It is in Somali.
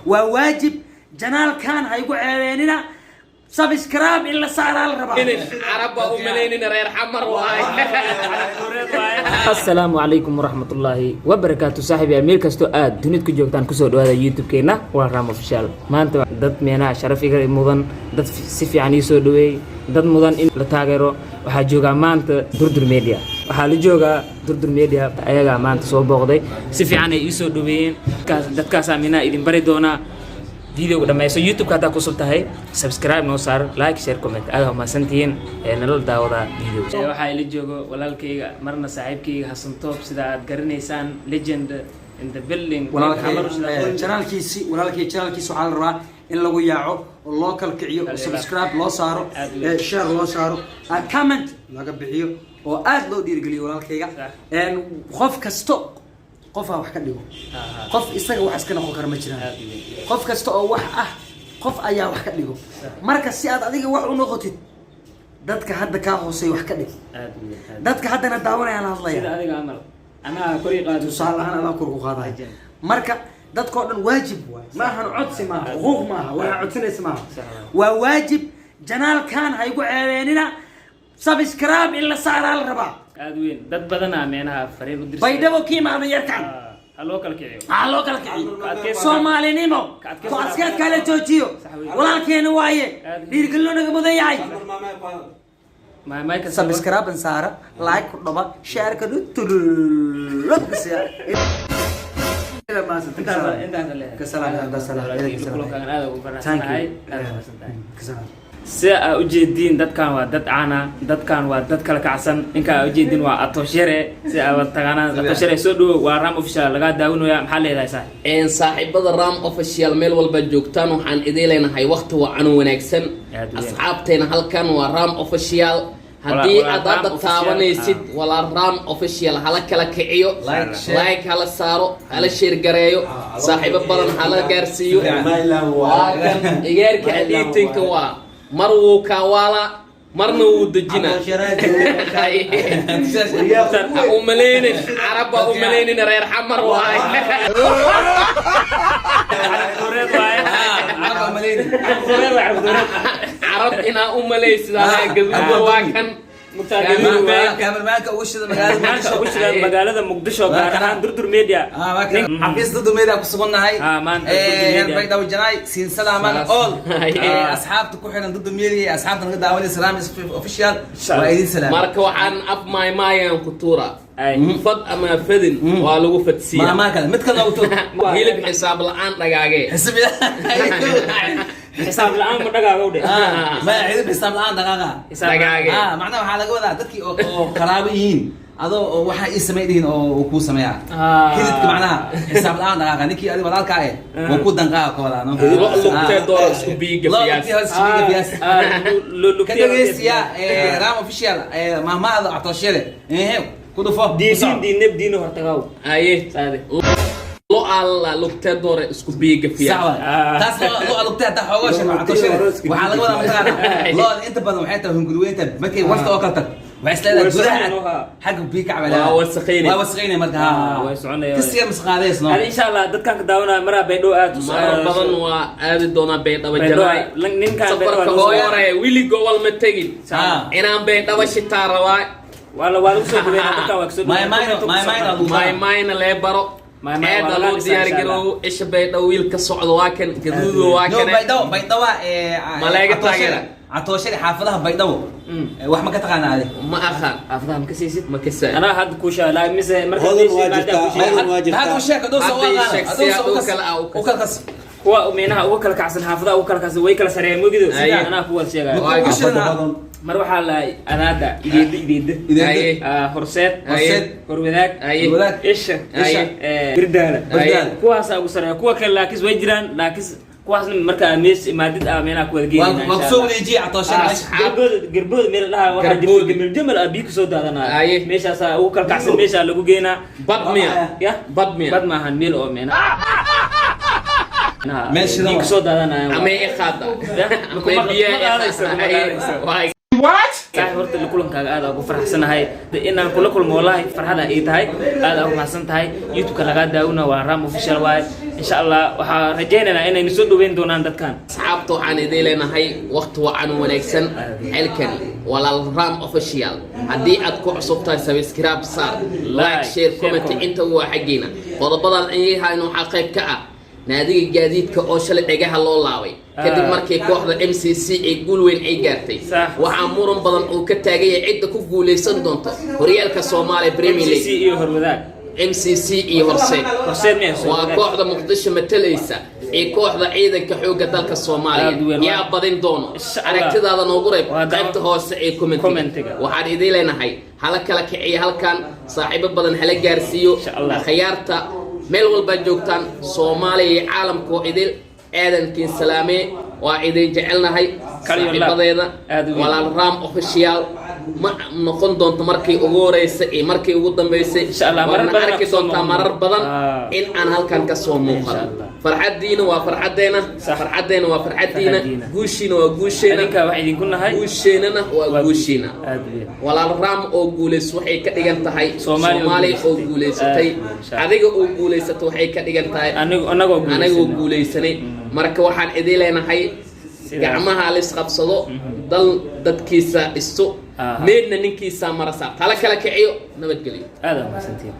وواجب جنال كان هيقول عينينا سبسكرايب إلا صار الربا عرب وملايين رير حمر واي السلام عليكم ورحمة الله وبركاته صاحبي أمير كستو دنيت كجوكتان كسو هذا يوتيوب كينا ولا رام اوفيشال ما أنت دت مينا شرف إيجار مودن دت سيفي عني سو دوي دت مودن إن لتاجرو وحجوجا ما أنت دردر ميديا وحالجوجا دردر ميديا أيجا ما أنت صوب بقضي سيفي عني يسو دوين دت كاسا مينا إذن بريدونا فيديو لما يسوي يوتيوب كذا كوسلت هاي سبسكرايب نوصار لايك شير كومنت هذا هم سنتين نلول داودا فيديو waxaa ila joogo walaalkayga marna saaxiibkayga Xasan Top sida aad garanaysaan legend in the building channelkiisi waxaa la rabaa in lagu yaaco oo loo kala kiciyo subscribe loo saaro share loo saaro comment laga bixiyo oo aad loo dhiirigeliyo walaalkayga qof kasto qof wax ka dhigo qof isaga wax iska noqon kara ma jiraan qof kasta oo wax qof ayaa wax ka dhigo marka si aad adiga wax u noqotid dadka hadda ka hoosay wax ka dhig dadka haddana daawanayaan hadlaya sida adiga amal ana kori qaado tusaalahan ala kor u qaaday marka dadka oo dhan waajib ma ahan codsi ma xuquuq ma waxa codsanaysa ma waa waajib janaal kan haygu ceebeynina subscribe illa saar al raba aad weyn dad badan aameena fariin u dirsan baydhabo kiimaada yarkan haloo kala kiciyo Soomaalinimo ko askad kala joojiyo walaalkeena waaye dhiirgelino naga mudan yahay ما سبسكرايب نسارة لايك كدبا شير كدو تلوك كسيا si aa ujeedin dadkan waa dad caana dadkan waa dad kala kacsan inka ujeedin waa atooshare si aa tagana atooshare soo dhaw waa ram official laga daawanayo maxaa leedahay saaxiibada ram official meel walba joogtaan waxaan idin leenahay waqti wacan wanaagsan asxaabteena halkan waa ram official haddii aad hadda taabanaysid wala ram official hala kala kiciyo like hala saaro hala share gareeyo saaxiibo badan hala gaarsiiyo waa kan igeerka adiitinka waa marwuu kaawala marna wuu dajina umalaynin caraba umalaynin reer xamar waay carab inaa umalaysid gaduud waa kan كاميرمانك وشده magaalada Muqdisho gaar ahaan durdur media xafiis durdur media ku sugannahay baydhabo janaay siin salaaman all asxaabta ku xiran durdur media asxaabta naga daawanay salaam official waa idin salaam marka waxaan ab maayan ku tuura fad ama fadin waa lagu fadsiya ma kale mid kale uu hilib xisaab la'aan dhagaage حساب الآن ما دقاقة وده ما عيد حساب الآن دقاقة معناه حالة قوة تذكي أو قرابيين هذا واحد يسمعين أو كوس سميع كذا معناه حساب الآن دقاقة نكى هذا ولا كاي وكود دقاقة ولا نو لو دولار سكوبيج فياس لو كده يا رام official ما هذا عطاشيله إيه كده فوق دين نبدينه هرتقاو أيه صادق لو على لقطة دور اسكو بيجا فيها تاس لو لقطة ده حواش مع عطشة وحنا قلنا مثلا لو أنت بدو حياته هم قدوة أنت بكي وقت أكلتك وعسلا جودها حق بيك عملها وسخينة مرتها تسير مسخاليس نو إن شاء الله دكان كداونا مرة بيدو مرة بدن وعاد دونا بيت أو جراي سفر كهورة ويلي جوال متجي أنا بيت أو شتار رواي ولا سوق بينا دكان وكسر ما ماين لبرو هذا لو ديار جرو إيش بيت أويل كسعد واكن جدود واكن بيضاء ملاك تاجر عطوشة حافظها بيضاء واحد ما كتقنا عليه ما أخان حافظها مكسيسة مكسر أنا هاد كوشة لا مثل مركز هذا وشة كدوس وكل كس هو منها وكل كعسل حافظها وكل كعسل ويكل سريع مو كده أنا أقول شيء مروح على أنا دا يديد هرسات هروداك إيش بردالة كواس أبو سريع كوا كل لاكس ويجران لاكس كواس مركا ميس مادد أمينا كوا جين مقصود يجي عطاشة قربود من الله واحد جمل أبيك صوت هذا أنا ميش أسا وكل كعسل ميش على لقوجينا بد ما هنميل أو مينا ماشي بيك صوت هذا أنا أمي إخاطة saaxiib horta kulankaaga aad ugu faraxsanahay inaan kula kulmo wallahi farxada ay tahay aad ugu mahadsan tahay youtube-ka laga daawuna waa Ram Official waay insha Allah waxaan rajaynaynaa inay soo dhaweyn doonaan dadkan asxaabta waxaan idin leenahay waqti wacan wanaagsan halkani walaal Ram Official haddii aad ku cusubtahay subscribe saar like share comment inta waa xageena qodobadan ay hayno waxa qayb ka ah naadiga gaadiidka oo shalay dhagaha loo laabay kadib markii kooxda MCC ay guul weyn ay gaartay waxa muran badan oo ka taagay cidda ku guuleysan doonto horyaalka Soomaaliya Premier League MCC iyo horwadaag MCC iyo Horseed waa kooxda Muqdisho matalaysa ee kooxda ciidanka xoogga dalka Soomaaliya yaa badin doono aragtidaada noogu reeb qaybta hoose ee commentiga waxaan idin leenahay hala kala kiciyo halkan saaxiibo badan hala gaarsiiyo khiyaarta meel walba joogtaan Soomaaliya caalamka idil aadankiin salaame waa idin jecelnahay saaxiibadeena walaal Ram Official ma noqon doonto markii ugu horeysay ee markii ugu dambeysay insha Allah arki doontaa marar badan in aan halkan ka soo muuqano farxadiina waa farxadeena farxadeena waa farxadiina guushiina waa guusheena adinka wax idin ku nahay guusheenana waa guushiina walaal Ram oo guuleys waxay ka dhigan tahay Soomaaliya oo guuleysatay adiga oo guuleysatay waxay ka dhigan tahay anagoo guuleysanay marka waxaan idin leenahay gacmaha la isqabsado dal dadkiisa isu meedna ninkiisa marasa tala kala kiciyo nabadgelyo aad u mahadsantiin